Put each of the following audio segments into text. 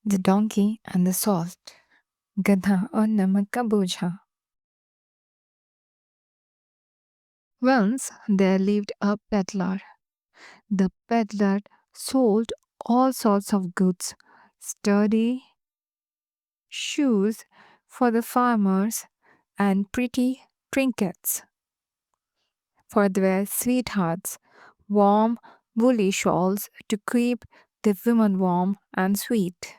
The Donkey and the Salt. गधा और नमक का बोझा. Once there lived a peddler. The peddler sold all sorts of goods, sturdy shoes for the farmers and pretty trinkets for their sweethearts, warm woolly shawls to keep the women warm and sweet,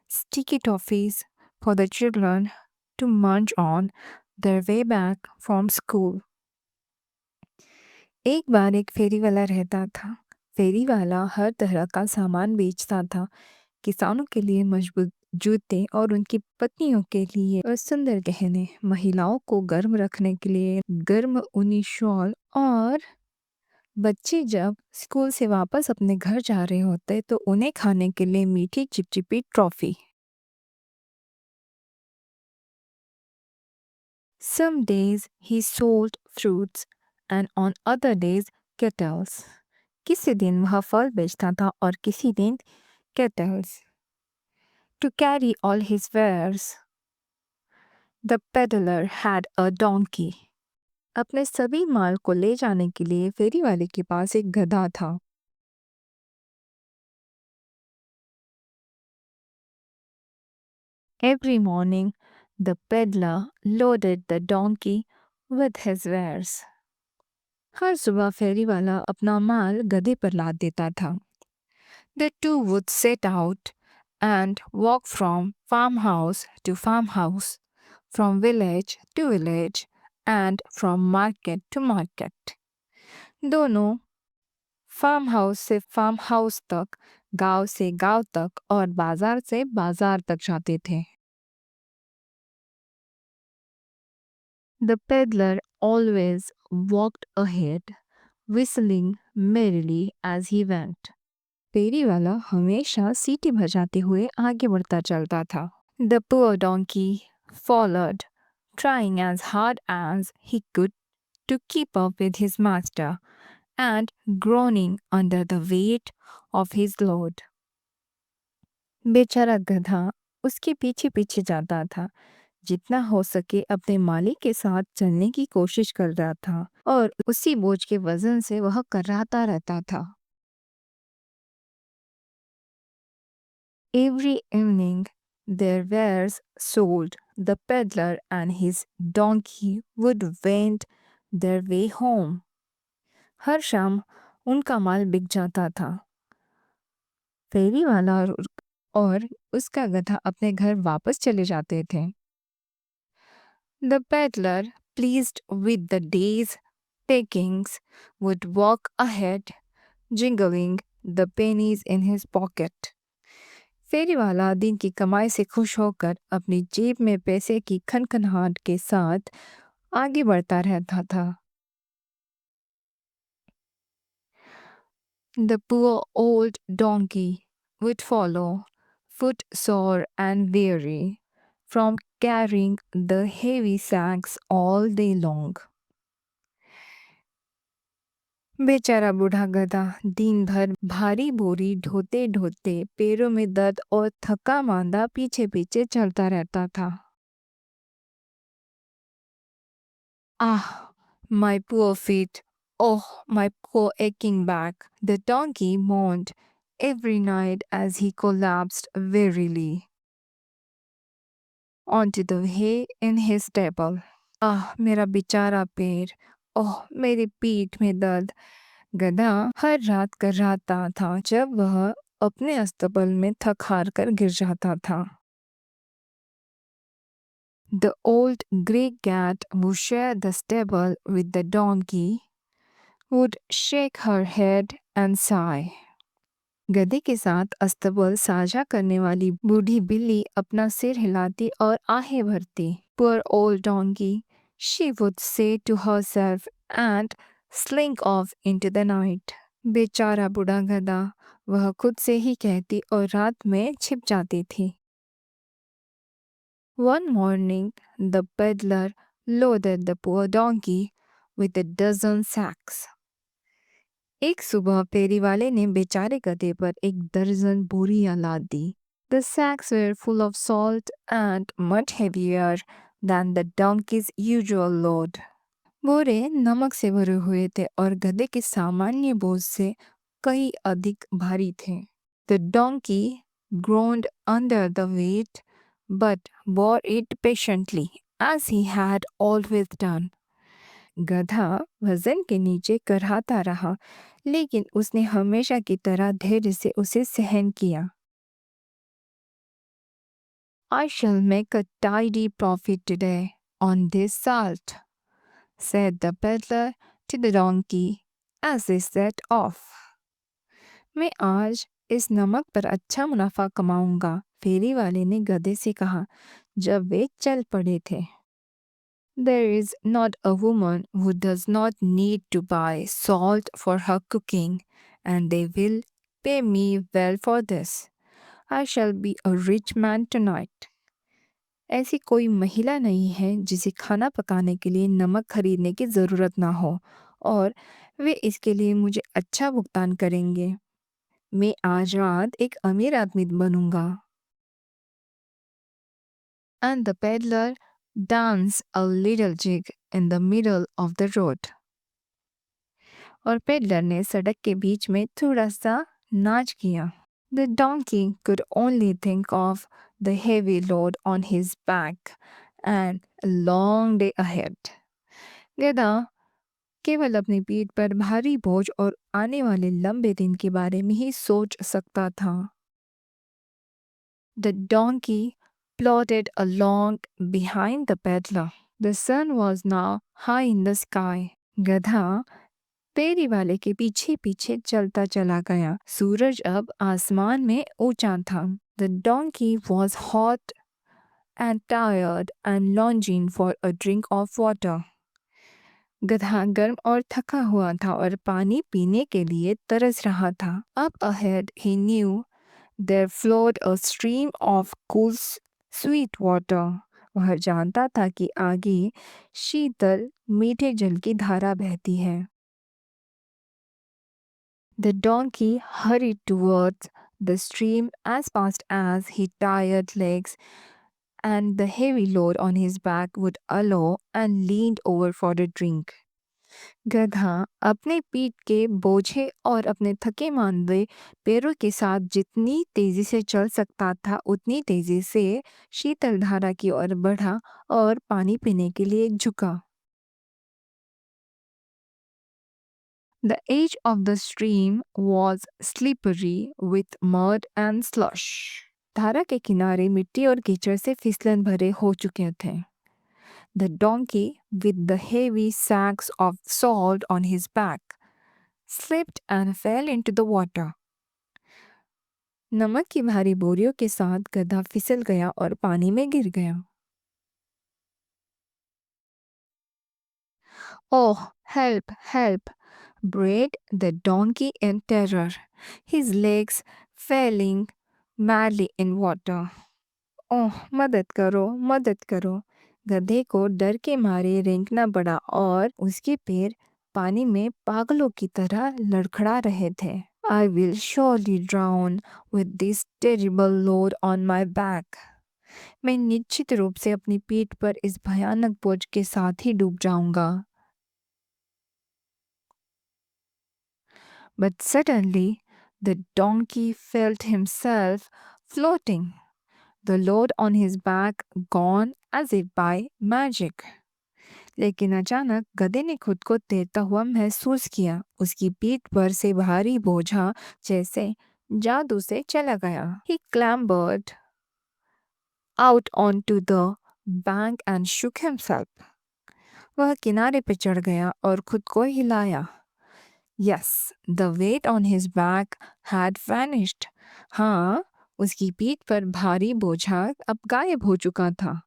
sticky toffees for the children to munch on their way back from school. एक बार एक फेरी वाला रहता था। फेरी वाला हर तरह का सामान बेचता था। किसानों के लिए मजबूत जूते और उनकी पत्नियों के लिए और सुंदर गहने, महिलाओं को गर्म रखने के लिए गर्म ऊनी शॉल और बच्चे जब स्कूल से वापस अपने घर जा रहे होते तो उन्हें खाने के लिए मीठी चिपचिपी trophy. Some days he sold fruits and on other days kettles. किसी दिन वह फल बेचता था और किसी दिन kettles. To carry all his wares, the peddler had a donkey. अपने सभी माल को ले जाने के लिए फेरी वाले के पास एक गधा था. Every morning, the peddler loaded the donkey with his wares. हर सुबह फेरी वाला अपना माल गधे पर लाद देता था. The two would set out and walk from farmhouse to farmhouse, from village to village, and from market to market. दोनों फार्म हाउस से फार्म हाउस तक, गांव से गांव तक और बाजार से बाजार तक जाते थे. The peddler always walked ahead, whistling merrily as he went. फेरी वाला हमेशा सीटी बजाते हुए आगे बढ़ता चलता था. The poor donkey followed, trying as hard as he could to keep up with his master and groaning under the weight of his load. बेचारा गधा उसके पीछे पीछे जाता था, जितना हो सके अपने मालिक के साथ चलने की कोशिश कर रहा था और उसी बोझ के वजन से वह कर्राता रहता था. Every evening their wares sold, the peddler and his donkey would wend their way home. हर शाम उनका माल बिक जाता था. फेरी वाला और उसका गधा अपने घर वापस चले जाते थे. The peddler, pleased with the day's takings, would walk ahead, jingling the pennies in his pocket. फेरी वाला दिन की कमाई से खुश होकर अपनी जेब में पैसे की खनखनाहट के साथ आगे बढ़ता रहता था. The poor old donkey would follow, footsore and weary, from carrying the heavy sacks all day long. बेचारा बूढ़ा गधा दिन भर भारी बोरी ढोते ढोते पैरों में दर्द और थका मांदा पीछे पीछे चलता रहता था. Ah, my poor feet! Oh, my poor aching back! The donkey moaned every night as he collapsed wearily onto the hay in his stable. Ah, मेरा बेचारा पैर! ओह, मेरी पीठ में दर्द! गधा हर रात कर्राता था जब वह अपने अस्तबल में थक हार कर गिर जाता था. The old grey cat who shared the stable with the donkey would shake her head and sigh. गधे के साथ अस्तबल साझा करने वाली बूढ़ी बिल्ली अपना सिर हिलाती और आहें भरती. Poor old donkey, she would say to herself and slink off into the night. बेचारा बूढ़ा गधा, वह खुद से ही कहती और रात में छिप जाती थी. One morning, the peddler loaded the poor donkey with a dozen sacks. एक सुबह फेरी वाले ने बेचारे गधे पर एक दर्जन बोरियां लाद दी. The sacks were full of salt and much heavier than the donkey's usual load. बोरे नमक से भरे हुए थे और गधे के सामान्य बोझ से कई अधिक भारी थे. The donkey groaned under the weight but bore it patiently as he had always done. गधा वजन के नीचे कराहता रहा लेकिन उसने हमेशा की तरह धैर्य से उसे सहन किया. I shall make a tidy profit today on this salt, said the peddler to the donkey as they set off. मैं आज इस नमक पर अच्छा मुनाफा कमाऊंगा, फेरी वाले ने गधे से कहा जब वे चल पड़े थे. There is not a woman who does not need to buy salt for her cooking, and they will pay me well for this. I shall be a rich man tonight. ऐसी कोई महिला नहीं है जिसे खाना पकाने के लिए नमक खरीदने की ज़रूरत ना हो और वे इसके लिए मुझे अच्छा भुगतान करेंगे. मैं आज रात एक अमीर आदमी बनूंगा. And the peddler danced a little jig in the middle of the road. और पेडलर ने सड़क के बीच में थोड़ा सा नाच किया. The donkey could only think of the heavy load on his back and a long day ahead. गधा केवल अपनी पीठ पर भारी बोझ और आने वाले लंबे दिन के बारे में ही सोच सकता था. The donkey plodded along behind the peddler. The sun was now high in the sky. गधा फेरी वाले के पीछे पीछे चलता चला गया. सूरज अब आसमान में ऊंचा था. The donkey was hot and tired and longing for a drink of water. गधा गर्म और थका हुआ था और पानी पीने के लिए तरस रहा था. Up ahead he knew there flowed a stream of cool sweet water. वह जानता था कि आगे शीतल मीठे जल की धारा बहती है. The donkey hurried towards the stream as fast as his tired legs and the heavy load on his back would allow and leaned over for a drink. गधा अपने पीठ के बोझे और अपने थके मांदे पैरों के साथ जितनी तेजी से चल सकता था उतनी तेजी से शीतल धारा की ओर बढ़ा और पानी पीने के लिए झुका. The edge of the stream was slippery with mud and slush. धारा के किनारे मिट्टी और कीचड़ से फिसलन भरे हो चुके थे. The donkey, with the heavy sacks of salt on his back, slipped and fell into the water. नमक की भारी बोरियों के साथ गधा फिसल गया और पानी में गिर गया. Oh, help, help! Brayed the donkey in terror, his legs failing madly in water. ओह मदद करो मदद करो. गधे को डर के मारे रेंगना पड़ा और उसके पैर पानी में पागलों की तरह लड़खड़ा रहे थे. I will surely drown with this terrible load on my back. मैं निश्चित रूप से अपनी पीठ पर इस भयानक बोझ के साथ ही डूब जाऊंगा. But suddenly the donkey felt himself floating, the load on his back gone as if by magic. लेकिन अचानक गधे ने खुद को तैरता हुआ महसूस किया. उसकी पीठ पर से भारी बोझा जैसे जादू से चला गया. He clambered out onto the bank and shook himself. वह किनारे पे चढ़ गया और खुद को हिलाया. Yes, the weight on his back had vanished. हाँ, उसकी पीठ पर भारी बोझा अब गायब हो चुका था.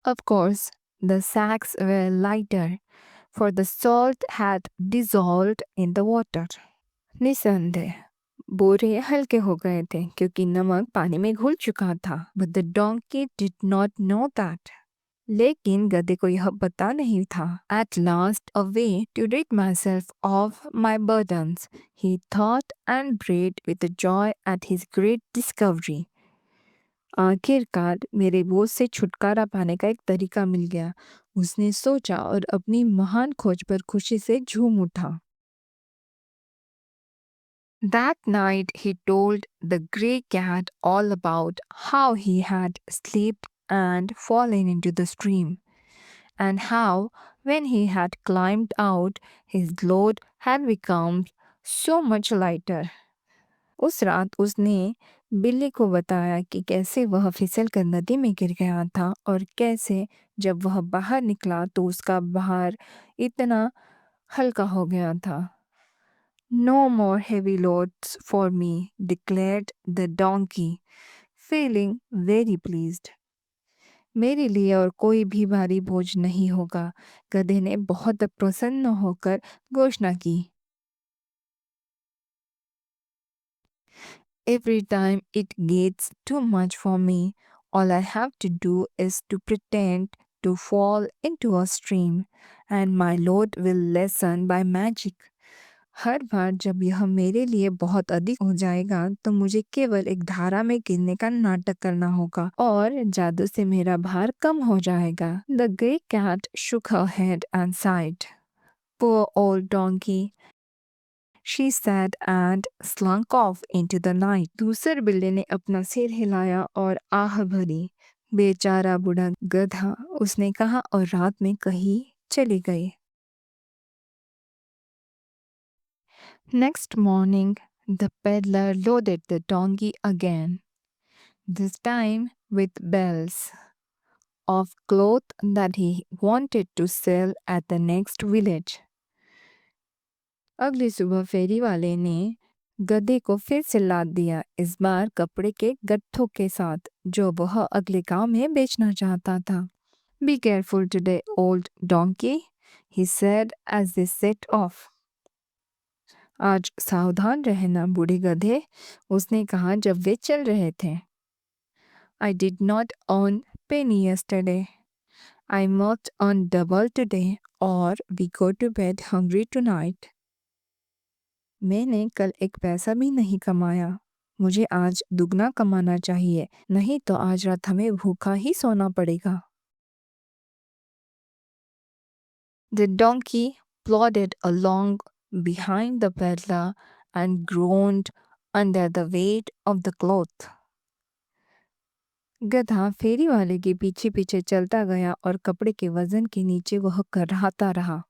Of course, the sacks were lighter, for the salt had dissolved in the water. निसंदेह बोरे हल्के हो गए थे क्योंकि नमक पानी में घुल चुका था. But the donkey did not know that. लेकिन गधे को यह पता नहीं था. At last, a way to rid myself of my burdens, he thought and prayed with joy at his great discovery. आखिरकार मेरे बोझ से छुटकारा पाने का एक तरीका मिल गया, उसने सोचा और अपनी महान खोज पर खुशी से झूम उठा. That night he told the grey cat all about how he had slipped and fallen into the stream, and how, when he had climbed out, his load had become so much lighter. उस रात उसने बिल्ली को बताया कि कैसे वह फिसल कर नदी में गिर गया था और कैसे जब वह बाहर निकला तो उसका भार इतना हल्का हो गया था. No more heavy loads for me, declared the donkey, feeling very pleased. मेरे लिए और कोई भी भारी बोझ नहीं होगा, गधे ने बहुत प्रसन्न होकर घोषणा की. Every time it gets too much for me, all I have to do is to pretend to fall into a stream, and my load will lessen by magic. हर बार जब यह मेरे लिए बहुत अधिक हो जाएगा तो मुझे केवल एक धारा में गिरने का नाटक करना होगा और जादू से मेरा भार कम हो जाएगा. The grey cat shook her head and sighed. Poor old donkey, she said and slunk off into the night. दूसर बिल्ली ने अपना सिर हिलाया और आह भरी. बेचारा बूढ़ा गधा, उसने कहा और रात में कहीं चली गई. Next morning, the peddler loaded the donkey again, this time with bells of cloth that he wanted to sell at the next village. अगली सुबह फेरी वाले ने गधे को फिर से लाद दिया, इस बार कपड़े के गट्ठों के साथ जो वह अगले गांव में बेचना चाहता था. Be careful today, old donkey, he said as they set off. आज सावधान रहना बूढ़े गधे, उसने कहा जब वे चल रहे थे. I did not earn penny yesterday. I must earn double today or we go to bed hungry tonight. मैंने कल एक पैसा भी नहीं कमाया. मुझे आज दुगना कमाना चाहिए, नहीं तो आज रात हमें भूखा ही सोना पड़ेगा. The donkey plodded along behind the peddler and groaned under the weight of the cloth. गधा फेरी वाले के पीछे पीछे चलता गया और कपड़े के वजन के नीचे वह कराहता रहा.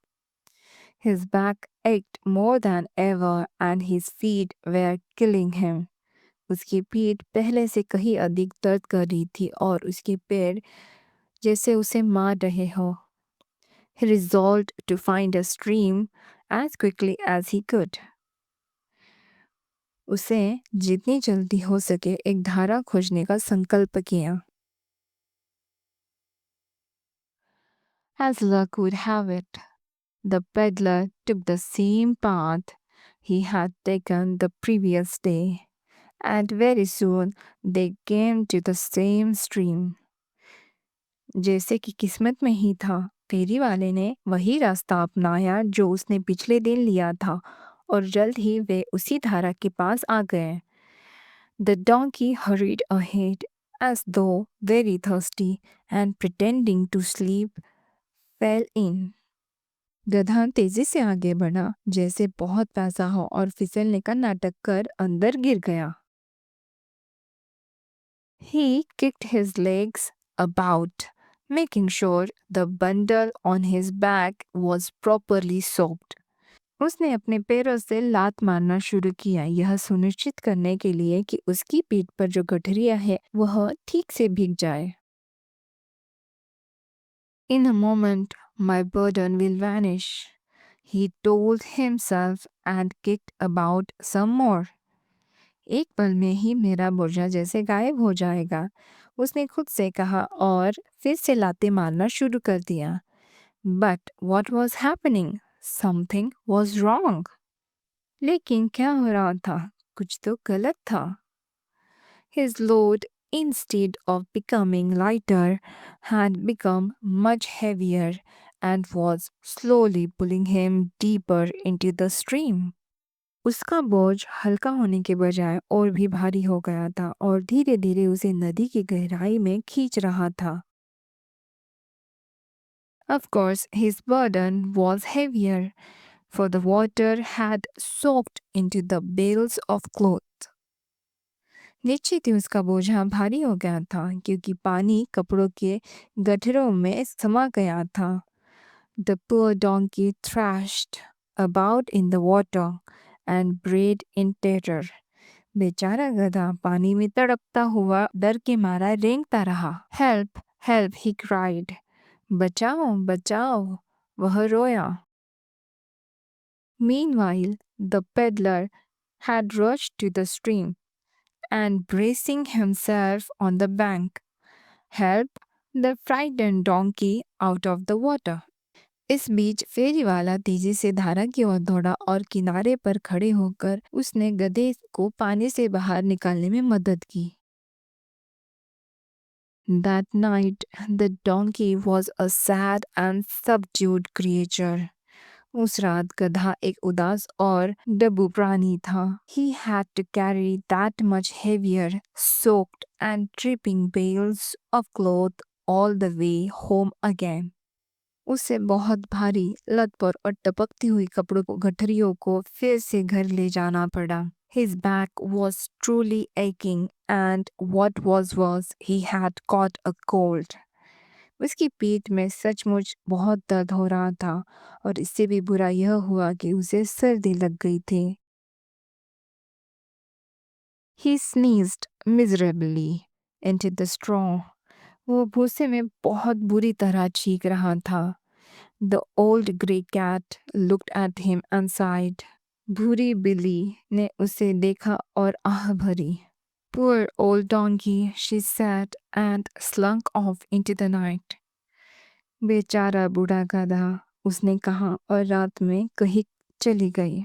His back ached more than ever and his feet were killing him. उसकी पीठ पहले से कहीं अधिक दर्द कर रही थी और उसके पैर जैसे उसे मार रहे हो. He resolved to find a stream as quickly as he could. उसे जितनी जल्दी हो सके एक धारा खोजने का संकल्प किया. As luck would have it, the peddler took the same path he had taken the previous day, and very soon they came to the same stream. जैसे कि किस्मत में ही था, फेरी वाले ने वही रास्ता अपनाया जो उसने पिछले दिन लिया था और जल्द ही वे उसी धारा के पास आ गए. The donkey hurried ahead as though very thirsty and pretending to sleep fell in. गधा तेजी से आगे बढ़ा जैसे बहुत प्यासा हो और फिसलने का नाटक कर अंदर गिर गया. He kicked his legs about, making sure the bundle on his back was properly soaked. उसने अपने पैरों से लात मारना शुरू किया, यह सुनिश्चित करने के लिए कि उसकी पीठ पर जो गठरिया है वह ठीक से भीग जाए. In a moment, my burden will vanish, he told himself and kicked about some more. एक पल में ही मेरा बोझा जैसे गायब हो जाएगा, उसने खुद से कहा और फिर से लातें मारना शुरू कर दिया. But what was happening? Something was wrong. लेकिन क्या हो रहा था? कुछ तो गलत था. His load instead of becoming lighter, had become much heavier and was slowly pulling him deeper into the stream. उसका बोझ हल्का होने के बजाय और भी भारी हो गया था और धीरे-धीरे उसे नदी की गहराई में खींच रहा था। Of course, his burden was heavier, for the water had soaked into the bales of cloth. निश्चित ही उसका बोझा भारी हो गया था क्योंकि पानी कपड़ों के गठरों में समा गया था। The poor donkey thrashed about in the water and brayed in terror. बेचारा गधा पानी में तड़पता हुआ डर के मारा रेंगता रहा। Help, help, he cried. बचाओ, बचाओ, वह रोया। Meanwhile, the peddler had rushed to the stream and bracing himself on the bank, helped the frightened donkey out of the water. इस बीच फेरी वाला तेजी से धारा की ओर दौड़ा और किनारे पर खड़े होकर उसने गधे को पानी से बाहर निकालने में मदद की। That night, the donkey was a sad and subdued creature. उस रात गधा एक उदास और डब्बू प्राणी था। He had to carry that much heavier, soaked and dripping bales of cloth all the way home again. उसे बहुत भारी, लथपथ और टपकती हुई कपड़ों को गठरियों को फिर से घर ले जाना पड़ा। His back was truly aching and what was worse, he had caught a cold. उसकी पीठ में सचमुच बहुत दर्द हो रहा था और इससे भी बुरा यह हुआ कि उसे सर्दी लग गई थी। He sneezed miserably into the straw. वो भूसे में बहुत बुरी तरह चीख रहा था। The old grey cat looked at him and sighed. भूरी बिल्ली ने उसे देखा और आह भरी। Poor old donkey, she said and slunk off into the night. बेचारा बूढ़ा गधा, उसने कहा और रात में कहीं चली गई।